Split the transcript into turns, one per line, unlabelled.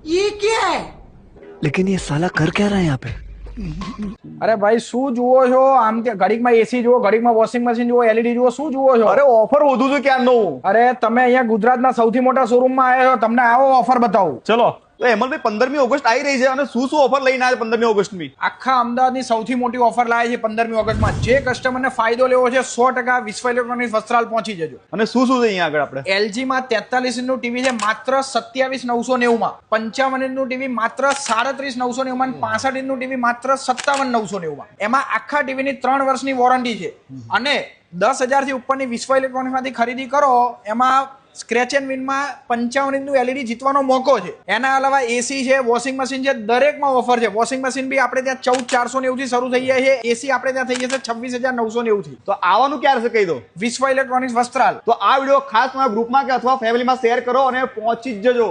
ये क्या है?
लेकिन ये साला कर क्या रहा है यहाँ पे?
અરે ભાઈ શું જુઓ છો? આમ કે ઘડીકમાં એસી જુઓ, ઘડીકમાં વોશિંગ મશીન જુઓ, એલઈડી જુઓ, શું જુઓ છો?
અરે ઓફર વધુ છે ક્યારનું.
અરે તમે અહીંયા ગુજરાતના સૌથી મોટા શોરૂમમાં આવ્યા છો, તમને આવો ઓફર બતાવું.
ચલો તો હેમલભાઈ 15મી ઓગસ્ટ આવી રહી છે અને શું શું ઓફર લઈને આવ્યા 15મી ઓગસ્ટની?
આખા અમદાવાદની સૌથી મોટી ઓફર લાવે છે 15મી ઓગસ્ટમાં. જે કસ્ટમરને ફાયદો લેવો છે 100% વિશ્વ ઇલેક્ટ્રોનિક્સ વસ્ત્રાલ પહોંચી જજો.
અને શું શું છે અહીંયા આગળ આપણે?
LG માં 43 ઇંચનું ટીવી છે માત્ર 27,990 માં, 55 ઇંચનું ટીવી માત્ર 37,990 માં, 65 ઇંચનું ટીવી માત્ર 57,990 માં. એમાં આખા ટીવીની 3 વર્ષની વોરંટી છે અને 10,000 થી ઉપરની વિશ્વ ઇલેક્ટ્રોનિક્સ માંથી ખરીદી કરો એમાં સ્ક્રેચ એન્ડ વિનમાં 55 ઇંચનું LED જીતવાનો મોકો છે. એના અલાવા એસી છે, વોશિંગ મશીન છે, દરેકમાં ઓફર છે. વોશિંગ મશીન બી આપણે ત્યાં 14,490 થી શરૂ થઈ જાય છે. એસી આપણે ત્યાં થઈ જશે 26,990 થી.
તો આવવાનું ક્યારે છે કહી દો.
વિશ્વ ઇલેક્ટ્રોનિક્સ વસ્ત્રાલ.
તો આ વિડીયો ખાસ તમારા ગ્રુપમાં કે અથવા ફેમિલીમાં શેર કરો અને પહોંચી જ જજો.